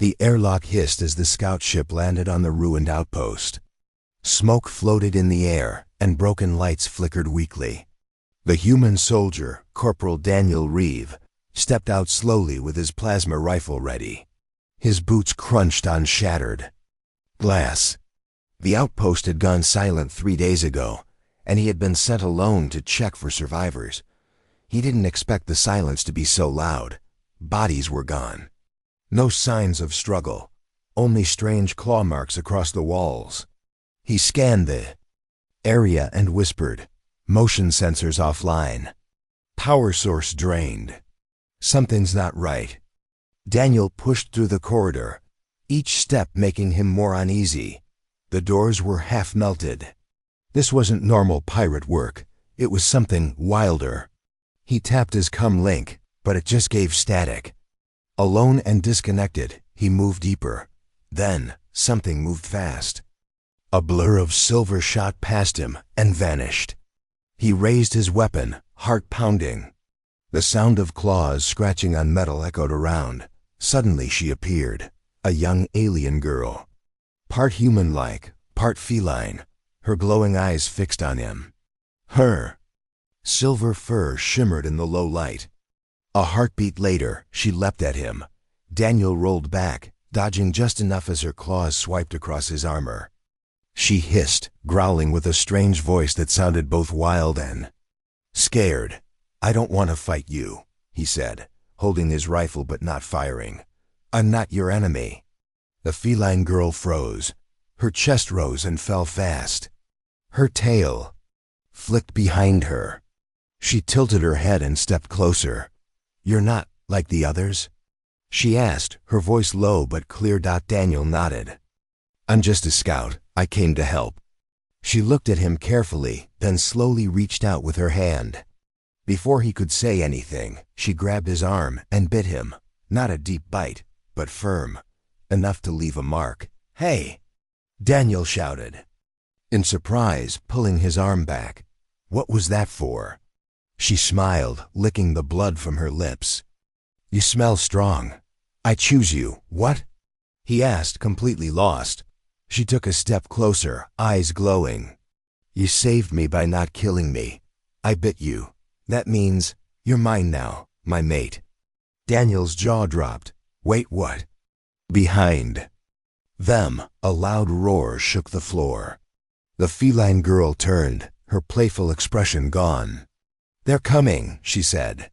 The airlock hissed as the scout ship landed on the ruined outpost. Smoke floated in the air, and broken lights flickered weakly. The human soldier, Corporal Daniel Reeve, stepped out slowly with his plasma rifle ready. His boots crunched on shattered glass. The outpost had gone silent 3 days ago, and he had been sent alone to check for survivors. He didn't expect the silence to be so loud. Bodies were gone. No signs of struggle, only strange claw marks across the walls. He scanned the area and whispered, "Motion sensors offline. Power source drained. Something's not right." Daniel pushed through the corridor, each step making him more uneasy. The doors were half melted. This wasn't normal pirate work. It was something wilder. He tapped his cum link, but it just gave static. Alone and disconnected, he moved deeper. Then, something moved fast. A blur of silver shot past him and vanished. He raised his weapon, heart pounding. The sound of claws scratching on metal echoed around. Suddenly she appeared, a young alien girl. Part human-like, part feline, her glowing eyes fixed on him. Her silver fur shimmered in the low light. A heartbeat later, she leapt at him. Daniel rolled back, dodging just enough as her claws swiped across his armor. She hissed, growling with a strange voice that sounded both wild and scared. "I don't want to fight you," he said, holding his rifle but not firing. "I'm not your enemy." The feline girl froze. Her chest rose and fell fast. Her tail flicked behind her. She tilted her head and stepped closer. "You're not like the others?" she asked, her voice low but clear. Daniel nodded. "I'm just a scout. I came to help." She looked at him carefully, then slowly reached out with her hand. Before he could say anything, she grabbed his arm and bit him. Not a deep bite, but firm, enough to leave a mark. "Hey!" Daniel shouted, in surprise, pulling his arm back. "What was that for?" She smiled, licking the blood from her lips. "You smell strong. I choose you." "What?" he asked, completely lost. She took a step closer, eyes glowing. "You saved me by not killing me. I bit you. That means you're mine now, my mate." Daniel's jaw dropped. "Wait, what?" Behind them, a loud roar shook the floor. The feline girl turned, her playful expression gone. "They're coming," she said.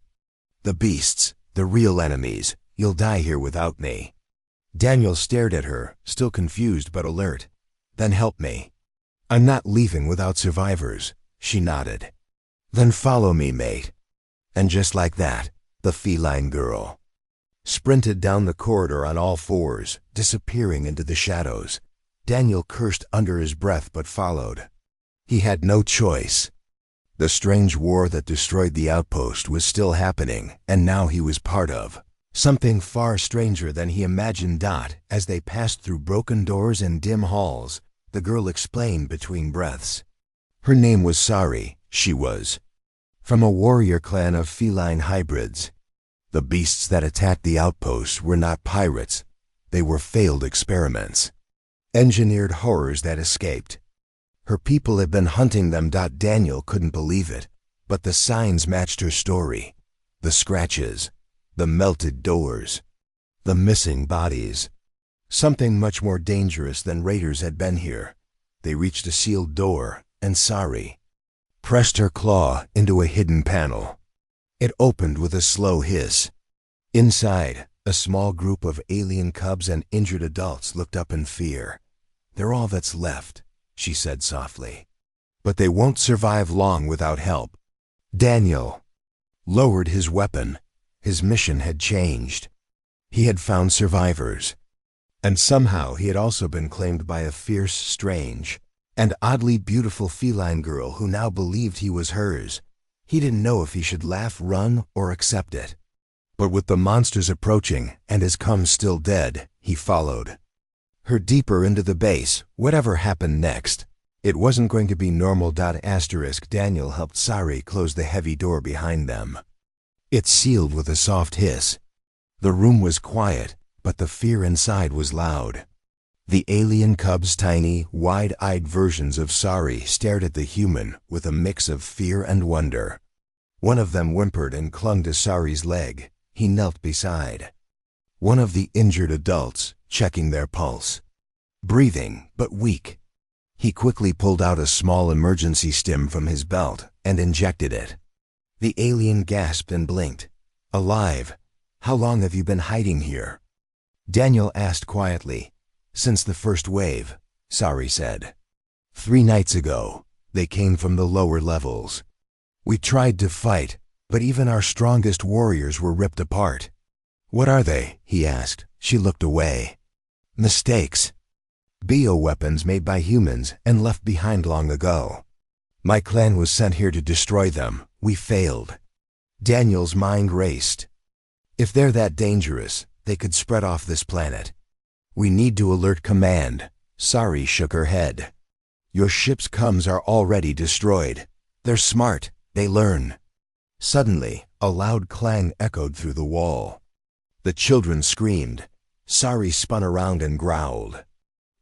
"The beasts, the real enemies. You'll die here without me." Daniel stared at her, still confused but alert. "Then help me." "I'm not leaving without survivors," she nodded. "Then follow me, mate." And just like that, the feline girl sprinted down the corridor on all fours, disappearing into the shadows. Daniel cursed under his breath but followed. He had no choice. The strange war that destroyed the outpost was still happening, and now he was part of something far stranger than he imagined. As they passed through broken doors and dim halls, the girl explained between breaths. Her name was Sari. She was from a warrior clan of feline hybrids. The beasts that attacked the outpost were not pirates. They were failed experiments, engineered horrors that escaped. Her people had been hunting them. Daniel couldn't believe it, but the signs matched her story. The scratches, the melted doors, the missing bodies. Something much more dangerous than raiders had been here. They reached a sealed door, and Sari pressed her claw into a hidden panel. It opened with a slow hiss. Inside, a small group of alien cubs and injured adults looked up in fear. "They're all that's left," she said softly. "But they won't survive long without help." Daniel lowered his weapon. His mission had changed. He had found survivors. And somehow he had also been claimed by a fierce, strange, and oddly beautiful feline girl who now believed he was hers. He didn't know if he should laugh, run, or accept it. But with the monsters approaching and his cum still dead, he followed her deeper into the base. Whatever happened next, it wasn't going to be normal. Daniel helped Sari close the heavy door behind them. It sealed with a soft hiss. The room was quiet, but the fear inside was loud. The alien cub's tiny, wide-eyed versions of Sari stared at the human with a mix of fear and wonder. One of them whimpered and clung to Sari's leg. He knelt beside one of the injured adults, checking their pulse. Breathing, but weak. He quickly pulled out a small emergency stim from his belt and injected it. The alien gasped and blinked. Alive? How long have you been hiding here? Daniel asked quietly. Since the first wave, Sari said. 3 nights ago, they came from the lower levels. We tried to fight, but even our strongest warriors were ripped apart. What are they? He asked. She looked away. Mistakes. Bioweapons made by humans and left behind long ago. My clan was sent here to destroy them. We failed. Daniel's mind raced. If they're that dangerous, they could spread off this planet. We need to alert command. Sari shook her head. Your ship's comms are already destroyed. They're smart. They learn. Suddenly, a loud clang echoed through the wall. The children screamed. Sari spun around and growled.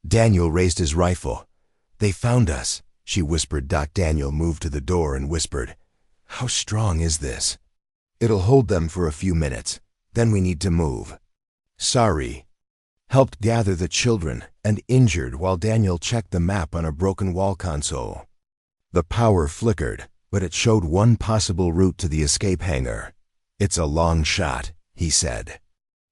Daniel raised his rifle. They found us, she whispered. Daniel moved to the door and whispered, How strong is this? It'll hold them for a few minutes. Then we need to move. Sari helped gather the children and injured while Daniel checked the map on a broken wall console. The power flickered, but it showed one possible route to the escape hangar. It's a long shot, he said.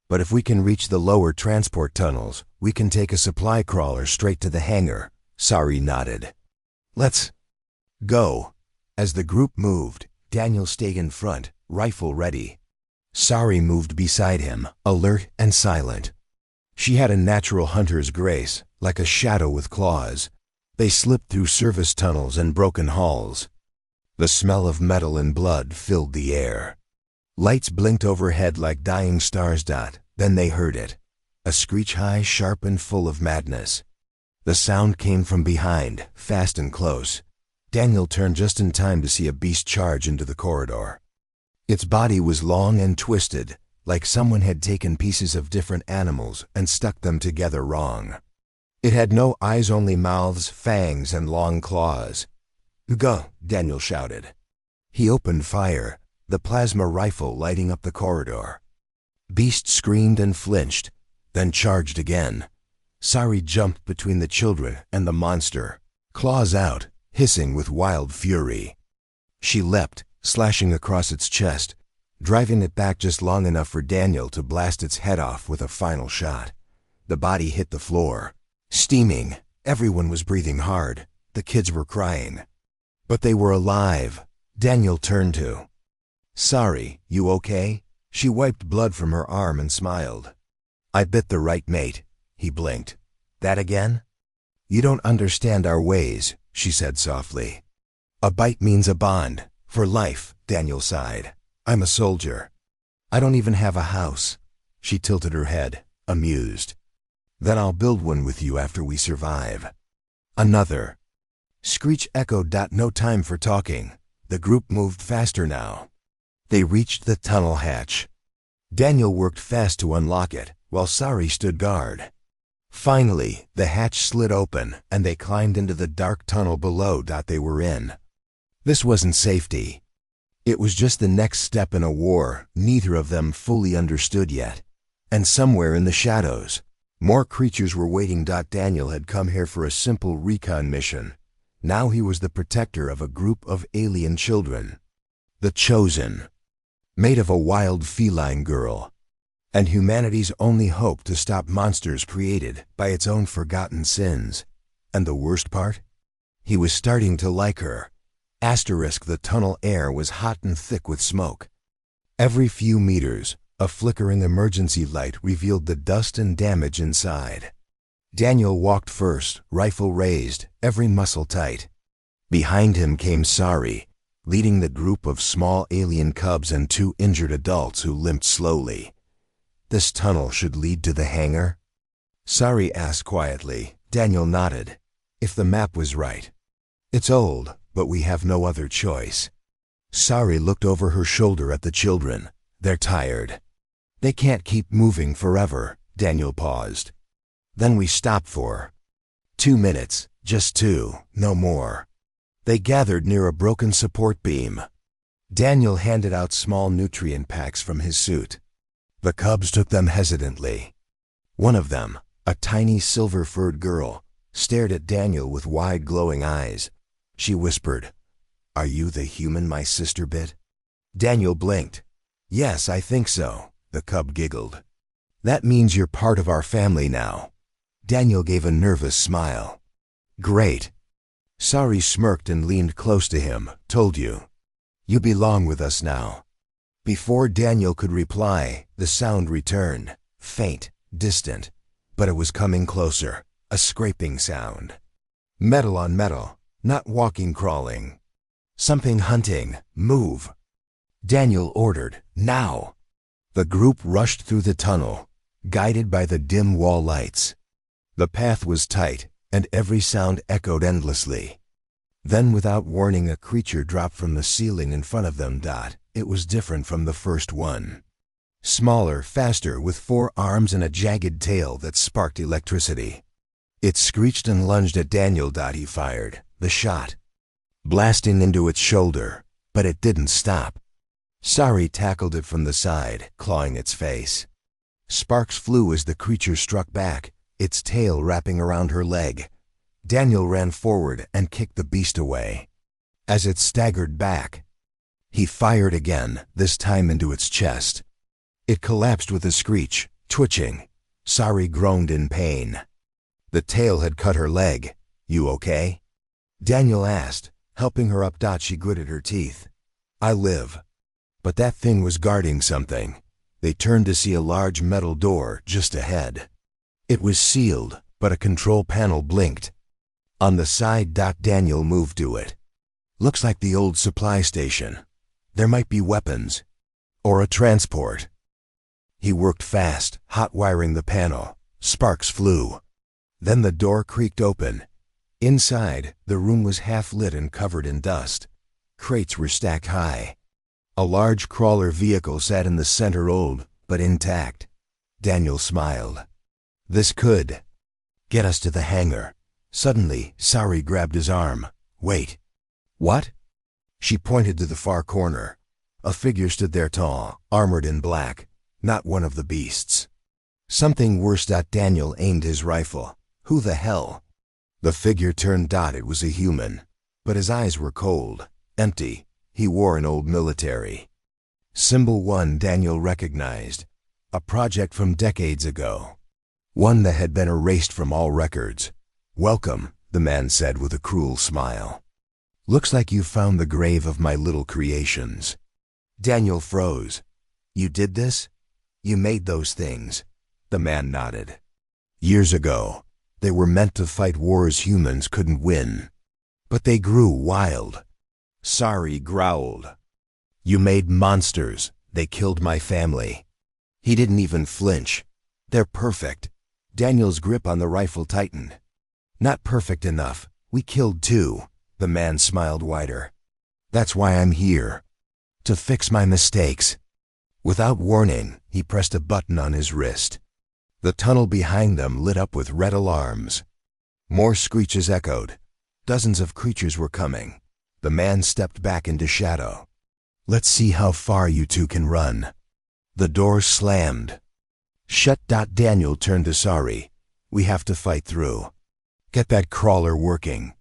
But if we can reach the lower transport tunnels, we can take a supply crawler straight to the hangar. Sari nodded. Let's go. As the group moved, Daniel stayed in front, rifle ready. Sari moved beside him, alert and silent. She had a natural hunter's grace, like a shadow with claws. They slipped through service tunnels and broken halls. The smell of metal and blood filled the air. Lights blinked overhead like dying stars. Then they heard it. A screech high, sharp and full of madness. The sound came from behind, fast and close. Daniel turned just in time to see a beast charge into the corridor. Its body was long and twisted, like someone had taken pieces of different animals and stuck them together wrong. It had no eyes, only mouths, fangs, and long claws. Go, Daniel shouted. He opened fire, the plasma rifle lighting up the corridor. Beast screamed and flinched, then charged again. Sari jumped between the children and the monster, claws out, hissing with wild fury. She leapt, slashing across its chest, driving it back just long enough for Daniel to blast its head off with a final shot. The body hit the floor, steaming. Everyone was breathing hard. The kids were crying. But they were alive. Daniel turned to Sari, you okay? She wiped blood from her arm and smiled. I bit the right mate. He blinked. That again? You don't understand our ways, she said softly. A bite means a bond. For life, Daniel sighed. I'm a soldier. I don't even have a house. She tilted her head, amused. Then I'll build one with you after we survive. Another screech echoed. No time for talking. The group moved faster now. They reached the tunnel hatch. Daniel worked fast to unlock it, while Sari stood guard. Finally, the hatch slid open, and they climbed into the dark tunnel below. They were in. This wasn't safety. It was just the next step in a war neither of them fully understood yet. And somewhere in the shadows, more creatures were waiting. Daniel had come here for a simple recon mission. Now he was the protector of a group of alien children. The Chosen. Made of a wild feline girl. And humanity's only hope to stop monsters created by its own forgotten sins. And the worst part? He was starting to like her. The tunnel air was hot and thick with smoke. Every few meters, a flickering emergency light revealed the dust and damage inside. Daniel walked first, rifle raised, every muscle tight. Behind him came Sari, leading the group of small alien cubs and 2 injured adults who limped slowly. This tunnel should lead to the hangar? Sari asked quietly. Daniel nodded. If the map was right. It's old, but we have no other choice. Sari looked over her shoulder at the children. They're tired. They can't keep moving forever. Daniel paused. Then we stopped for 2 minutes, just 2, no more. They gathered near a broken support beam. Daniel handed out small nutrient packs from his suit. The cubs took them hesitantly. One of them, a tiny silver-furred girl, stared at Daniel with wide glowing eyes. She whispered, "Are you the human my sister bit?" Daniel blinked. "Yes, I think so," the cub giggled. "That means you're part of our family now." Daniel gave a nervous smile. "Great." Sari smirked and leaned close to him. "Told you. You belong with us now." Before Daniel could reply, the sound returned, faint, distant, but it was coming closer, a scraping sound. Metal on metal, not walking, crawling. Something hunting. Move. Daniel ordered, "Now!" The group rushed through the tunnel, guided by the dim wall lights. The path was tight, and every sound echoed endlessly. Then, without warning, a creature dropped from the ceiling in front of them. It was different from the first one. Smaller, faster, with 4 arms and a jagged tail that sparked electricity. It screeched and lunged at Daniel. He fired the shot, blasting into its shoulder, but it didn't stop. Sari tackled it from the side, clawing its face. Sparks flew as the creature struck back, its tail wrapping around her leg. Daniel ran forward and kicked the beast away. As it staggered back, he fired again, this time into its chest. It collapsed with a screech, twitching. Sari groaned in pain. The tail had cut her leg. "You okay?" Daniel asked, helping her up. She gritted her teeth. "I live." But that thing was guarding something. They turned to see a large metal door just ahead. It was sealed, but a control panel blinked. On the side, Daniel moved to it. "Looks like the old supply station. There might be weapons. Or a transport." He worked fast, hot-wiring the panel. Sparks flew. Then the door creaked open. Inside, the room was half-lit and covered in dust. Crates were stacked high. A large crawler vehicle sat in the center, old, but intact. Daniel smiled. "This could get us to the hangar." Suddenly, Sari grabbed his arm. "Wait." "What?" She pointed to the far corner. A figure stood there, tall, armored in black. Not one of the beasts. Something worse. Daniel aimed his rifle. "Who the hell?" The figure turned. It was a human. But his eyes were cold, empty. He wore an old military Symbol 1. Daniel recognized. A project from decades ago. One that had been erased from all records. "Welcome," the man said with a cruel smile. "Looks like you found the grave of my little creations." Daniel froze. "You did this? You made those things?" The man nodded. "Years ago. They were meant to fight wars humans couldn't win. But they grew wild." Sari growled. "You made monsters. They killed my family." He didn't even flinch. "They're perfect." Daniel's grip on the rifle tightened. "Not perfect enough. We killed 2. The man smiled wider. "That's why I'm here. To fix my mistakes." Without warning, he pressed a button on his wrist. The tunnel behind them lit up with red alarms. More screeches echoed. Dozens of creatures were coming. The man stepped back into shadow. "Let's see how far you 2 can run." The door slammed. "Shut." Daniel turned to Sari. "We have to fight through. Get that crawler working."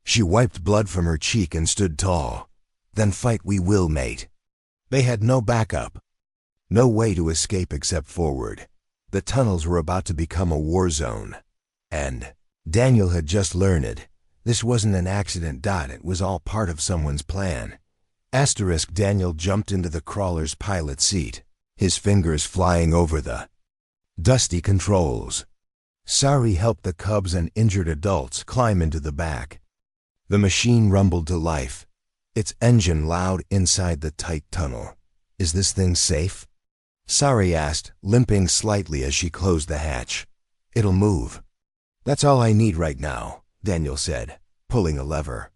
She wiped blood from her cheek and stood tall. "Then fight we will, mate." They had no backup. No way to escape except forward. The tunnels were about to become a war zone. And Daniel had just learned it. This wasn't an accident. It was all part of someone's plan. Daniel jumped into the crawler's pilot seat, his fingers flying over the dusty controls. Sari helped the cubs and injured adults climb into the back. The machine rumbled to life, its engine loud inside the tight tunnel. "Is this thing safe?" Sari asked, limping slightly as she closed the hatch. "It'll move." "That's all I need right now," Daniel said, pulling a lever.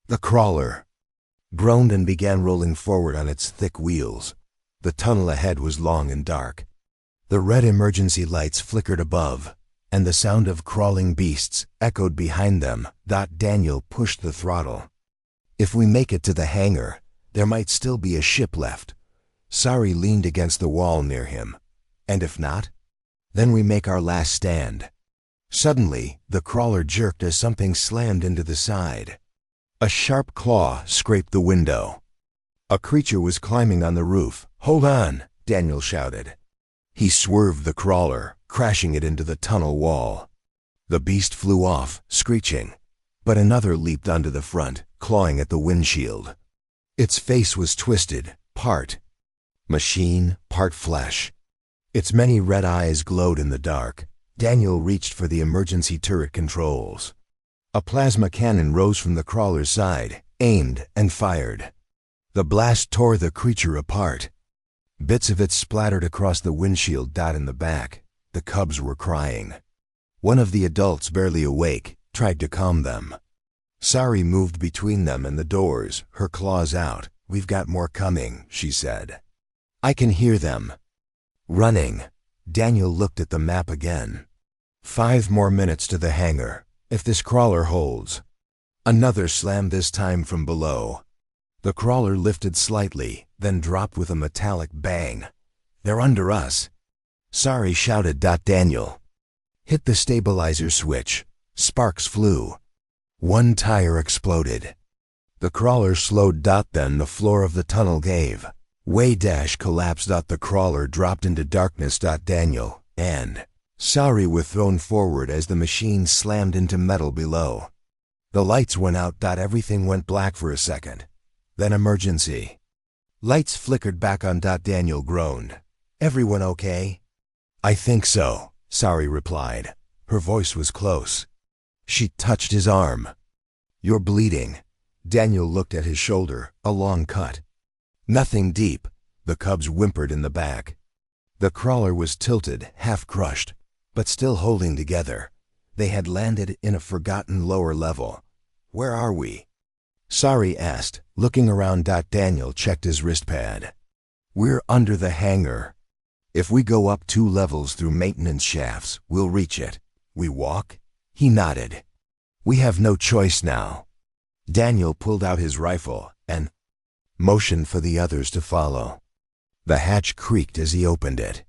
The crawler groaned and began rolling forward on its thick wheels. The tunnel ahead was long and dark. The red emergency lights flickered above, and the sound of crawling beasts echoed behind them. Daniel pushed the throttle. If we make it to the hangar, there might still be a ship left. Sari leaned against the wall near him. And if not? Then we make our last stand. Suddenly, the crawler jerked as something slammed into the side. A sharp claw scraped the window. A creature was climbing on the roof. "Hold on!" Daniel shouted. He swerved the crawler, crashing it into the tunnel wall. The beast flew off, screeching, but another leaped onto the front, clawing at the windshield. Its face was twisted, part machine, part flesh. Its many red eyes glowed in the dark. Daniel reached for the emergency turret controls. A plasma cannon rose from the crawler's side, aimed, and fired. The blast tore the creature apart. Bits of it splattered across the windshield. In the back, the cubs were crying. One of the adults, barely awake, tried to calm them. Sari moved between them and the doors, her claws out. "We've got more coming," she said. "I can hear them. Running." Daniel looked at the map again. 5 more minutes to the hangar, if this crawler holds. Another slam, this time from below. The crawler lifted slightly, then dropped with a metallic bang. "They're under us." Sari shouted. Daniel hit the stabilizer switch. Sparks flew. One tire exploded. The crawler slowed. Then the floor of the tunnel gave way. Collapsed. The crawler dropped into darkness. Daniel and Sari were thrown forward as the machine slammed into metal below. The lights went out. Everything went black for a second. Then emergency lights flickered back on. Daniel groaned. "Everyone okay?" "I think so," Sari replied. Her voice was close. She touched his arm. "You're bleeding." Daniel looked at his shoulder, a long cut. "Nothing deep," the cubs whimpered in the back. The crawler was tilted, half crushed, but still holding together. They had landed in a forgotten lower level. "Where are we?" Sari asked, looking around. Daniel checked his wristpad. "We're under the hangar. If we go up 2 levels through maintenance shafts, we'll reach it." "We walk?" He nodded. "We have no choice now." Daniel pulled out his rifle and motioned for the others to follow. The hatch creaked as he opened it.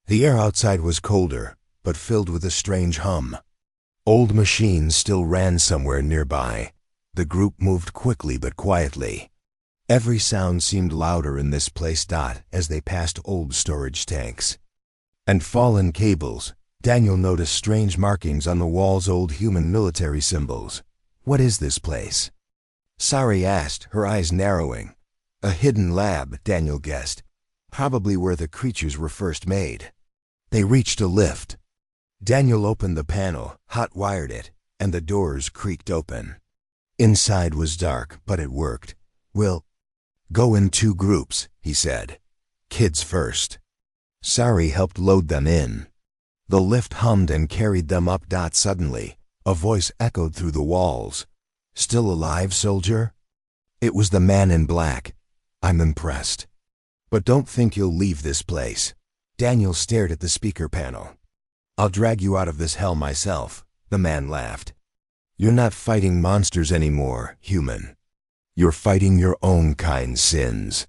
The air outside was colder, but filled with a strange hum. Old machines still ran somewhere nearby. The group moved quickly but quietly. Every sound seemed louder in this place. As they passed old storage tanks and fallen cables, Daniel noticed strange markings on the walls, old human military symbols. "What is this place?" Sari asked, her eyes narrowing. "A hidden lab," Daniel guessed. "Probably where the creatures were first made." They reached a lift. Daniel opened the panel, hot-wired it, and the doors creaked open. Inside was dark, but it worked. "We'll go in 2 groups," he said. "Kids first." Sari helped load them in. The lift hummed and carried them up. Suddenly, a voice echoed through the walls. "Still alive, soldier?" It was the man in black. "I'm impressed. But don't think you'll leave this place." Daniel stared at the speaker panel. "I'll drag you out of this hell myself," the man laughed. "You're not fighting monsters anymore, human. You're fighting your own kind's sins."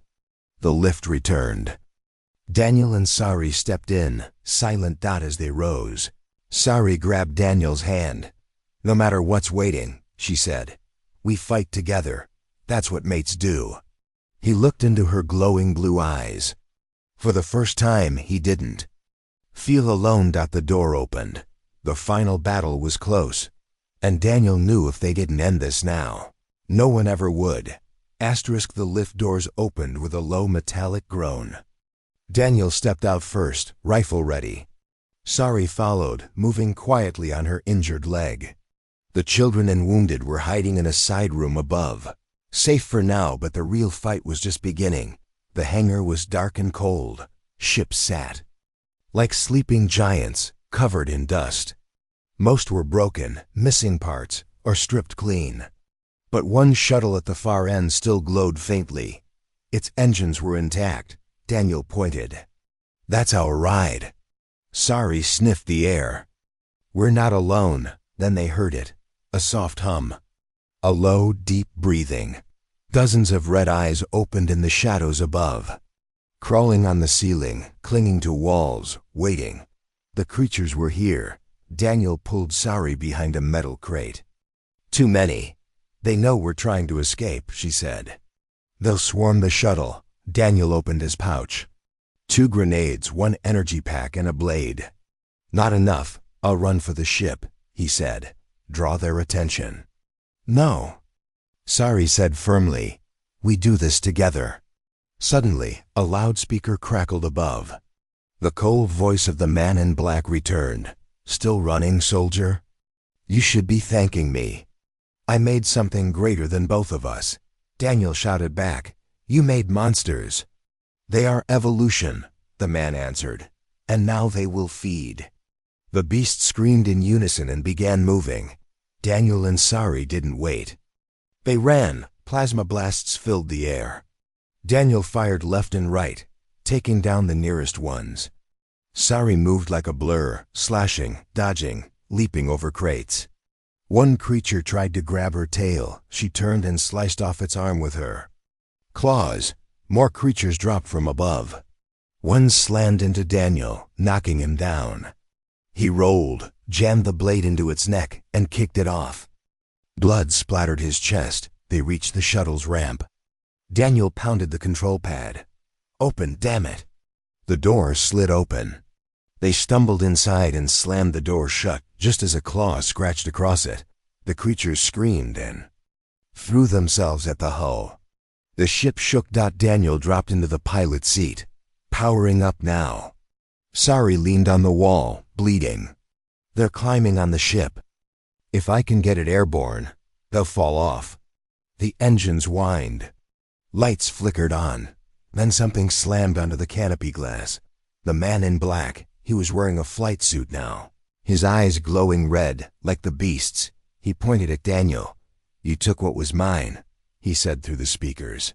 The lift returned. Daniel and Sari stepped in, silent. As they rose, Sari grabbed Daniel's hand. "No matter what's waiting," she said, "we fight together. That's what mates do." He looked into her glowing blue eyes. For the first time, he didn't feel alone. The door opened. The final battle was close, and Daniel knew if they didn't end this now, no one ever would. The lift doors opened with a low metallic groan. Daniel stepped out first, rifle ready. Sari followed, moving quietly on her injured leg. The children and wounded were hiding in a side room above. Safe for now, but the real fight was just beginning. The hangar was dark and cold. Ships sat like sleeping giants, covered in dust. Most were broken, missing parts, or stripped clean. But one shuttle at the far end still glowed faintly. Its engines were intact. Daniel pointed. "That's our ride." Sari sniffed the air. "We're not alone." Then they heard it. A soft hum. A low, deep breathing. Dozens of red eyes opened in the shadows above. Crawling on the ceiling, clinging to walls, waiting. The creatures were here. Daniel pulled Sari behind a metal crate. "Too many. They know we're trying to escape," she said. "They'll swarm the shuttle." Daniel opened his pouch. 2 grenades, 1 energy pack, and a blade. "Not enough. I'll run for the ship," he said. "Draw their attention." "No," Sari said firmly. "We do this together." Suddenly, a loudspeaker crackled above. The cold voice of the man in black returned. "Still running, soldier? You should be thanking me. I made something greater than both of us." Daniel shouted back, "You made monsters." "They are evolution," the man answered, "and now they will feed." The beasts screamed in unison and began moving. Daniel and Sari didn't wait. They ran. Plasma blasts filled the air. Daniel fired left and right, taking down the nearest ones. Sari moved like a blur, slashing, dodging, leaping over crates. One creature tried to grab her tail. She turned and sliced off its arm with her claws. More creatures dropped from above. One slammed into Daniel, knocking him down. He rolled, jammed the blade into its neck, and kicked it off. Blood splattered his chest. They reached the shuttle's ramp. Daniel pounded the control pad. "Open, damn it!" The door slid open. They stumbled inside and slammed the door shut just as a claw scratched across it. The creatures screamed and threw themselves at the hull. The ship shook. Daniel dropped into the pilot's seat. Powering up now. Sari leaned on the wall, bleeding. "They're climbing on the ship. If I can get it airborne, they'll fall off." The engines whined. Lights flickered on. Then something slammed onto the canopy glass. The man in black. He was wearing a flight suit now. His eyes glowing red, like the beasts. He pointed at Daniel. "You took what was mine," he said through the speakers.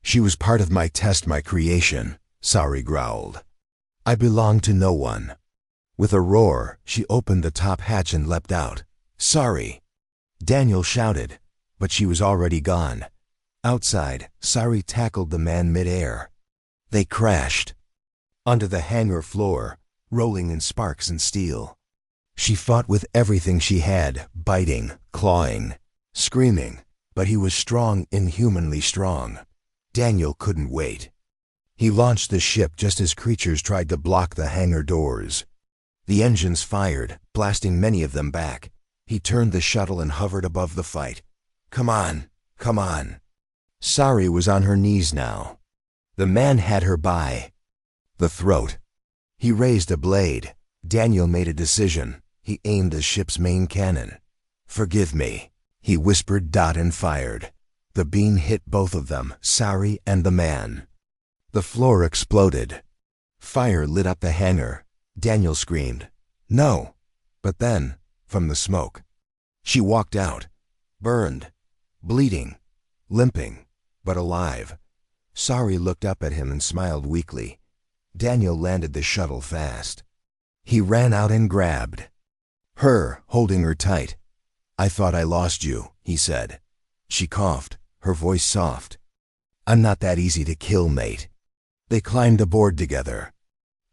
"She was part of my test, my creation," Sari growled. "I belong to no one." With a roar, she opened the top hatch and leapt out. "Sari!" Daniel shouted, but she was already gone. Outside, Sari tackled the man mid-air. They crashed onto the hangar floor, rolling in sparks and steel. She fought with everything she had, biting, clawing, screaming, but he was strong, inhumanly strong. Daniel couldn't wait. He launched the ship just as creatures tried to block the hangar doors. The engines fired, blasting many of them back. He turned the shuttle and hovered above the fight. "Come on, come on." Sari was on her knees now. The man had her by the throat. He raised a blade. Daniel made a decision. He aimed the ship's main cannon. "Forgive me," he whispered. And fired. The beam hit both of them, Sari and the man. The floor exploded. Fire lit up the hangar. Daniel screamed, "No!" But then, from the smoke, she walked out, burned, bleeding, limping, but alive. Sari looked up at him and smiled weakly. Daniel landed the shuttle fast. He ran out and grabbed her, holding her tight. "I thought I lost you," he said. She coughed, her voice soft. "I'm not that easy to kill, mate." They climbed aboard together.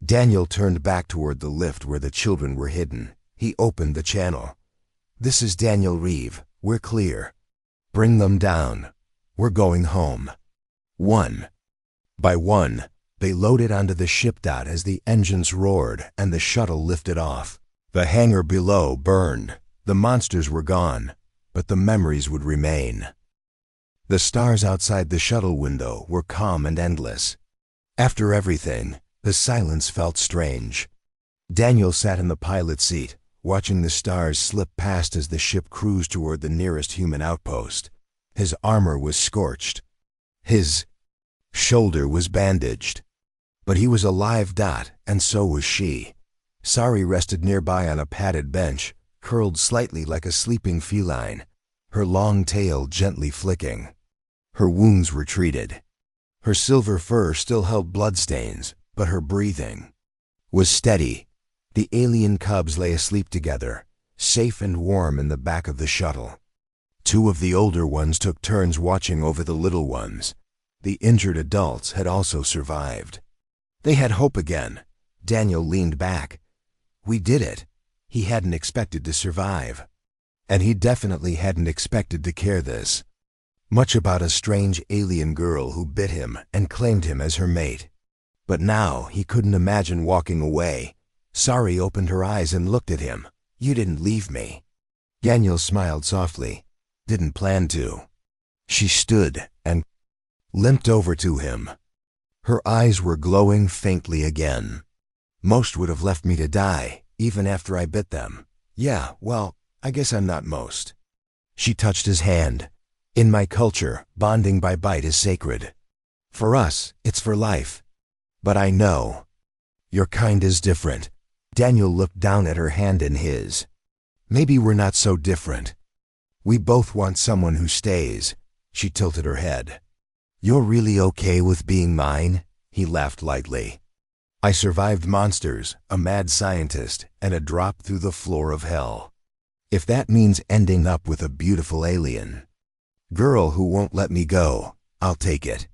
Daniel turned back toward the lift where the children were hidden. He opened the channel. "This is Daniel Reeve. We're clear. Bring them down. We're going home." One by one, they loaded onto the ship. As the engines roared and the shuttle lifted off. The hangar below burned. The monsters were gone, but the memories would remain. The stars outside the shuttle window were calm and endless. After everything, the silence felt strange. Daniel sat in the pilot's seat, watching the stars slip past as the ship cruised toward the nearest human outpost. His armor was scorched. His shoulder was bandaged. But he was alive. And so was she. Sari rested nearby on a padded bench, curled slightly like a sleeping feline, her long tail gently flicking. Her wounds were treated. Her silver fur still held bloodstains, but her breathing was steady. The alien cubs lay asleep together, safe and warm in the back of the shuttle. Two of the older ones took turns watching over the little ones. The injured adults had also survived. They had hope again. Daniel leaned back. We did it. He hadn't expected to survive. And he definitely hadn't expected to care this much about a strange alien girl who bit him and claimed him as her mate. But now he couldn't imagine walking away. Sari opened her eyes and looked at him. You didn't leave me. Daniel smiled softly. Didn't plan to. She stood and limped over to him. Her eyes were glowing faintly again. Most would have left me to die, even after I bit them. Yeah, well, I guess I'm not most. She touched his hand. In my culture, bonding by bite is sacred. For us, it's for life. But I know. Your kind is different. Daniel looked down at her hand in his. Maybe we're not so different. We both want someone who stays. She tilted her head. You're really okay with being mine? He laughed lightly. I survived monsters, a mad scientist, and a drop through the floor of hell. If that means ending up with a beautiful alien girl who won't let me go, I'll take it.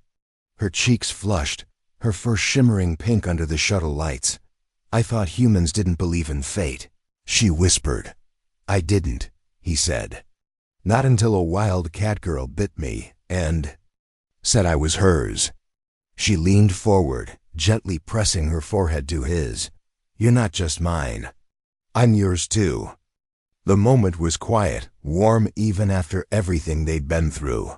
Her cheeks flushed, her fur shimmering pink under the shuttle lights. I thought humans didn't believe in fate. She whispered. I didn't, he said. Not until a wild cat girl bit me and said I was hers. She leaned forward, gently pressing her forehead to his. You're not just mine. I'm yours too. The moment was quiet, warm even after everything they'd been through.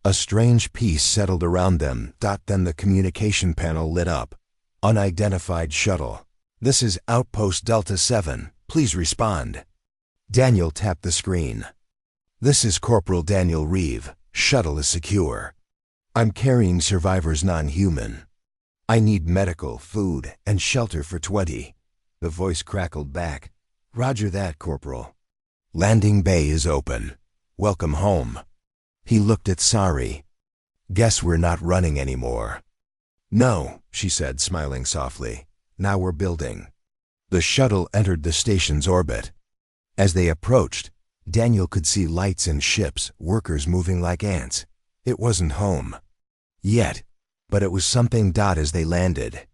A strange peace settled around them. Then the communication panel lit up. Unidentified shuttle. This is Outpost Delta 7. Please respond. Daniel tapped the screen. This is Corporal Daniel Reeve. Shuttle is secure. I'm carrying survivors non-human. I need medical, food, and shelter for 20. The voice crackled back. Roger that, Corporal. Landing bay is open. Welcome home. He looked at Sari. Guess we're not running anymore. No, she said, smiling softly. Now we're building. The shuttle entered the station's orbit. As they approached, Daniel could see lights and ships, workers moving like ants. It wasn't home yet, but it was something. As they landed,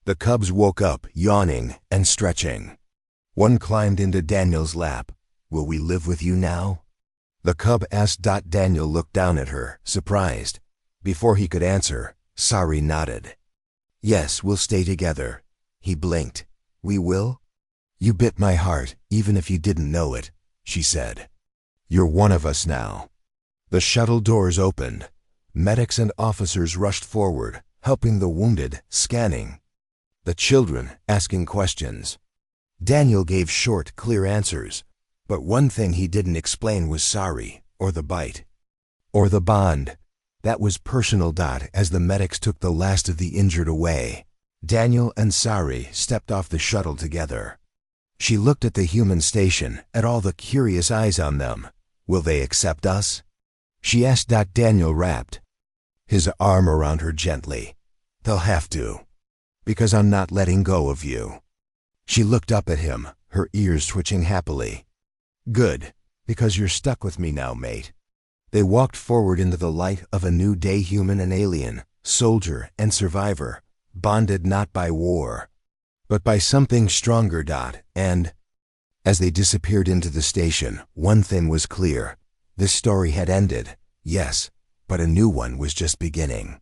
the cubs woke up, yawning and stretching. One climbed into Daniel's lap. Will we live with you now? The cub asked. Daniel looked down at her, surprised. Before he could answer, Sari nodded. Yes, we'll stay together. He blinked. We will? You bit my heart, even if you didn't know it, she said. You're one of us now. The shuttle doors opened. Medics and officers rushed forward, helping the wounded, scanning. The children asking questions. Daniel gave short, clear answers. But one thing he didn't explain was Sari, or the bite. Or the bond. That was personal. As the medics took the last of the injured away, Daniel and Sari stepped off the shuttle together. She looked at the human station, at all the curious eyes on them. Will they accept us? She asked. Daniel rapped his arm around her gently. They'll have to. Because I'm not letting go of you. She looked up at him, her ears twitching happily. Good, because you're stuck with me now, mate. They walked forward into the light of a new day, human and alien, soldier and survivor, bonded not by war, but by something stronger. And as they disappeared into the station, one thing was clear. This story had ended, yes, but a new one was just beginning.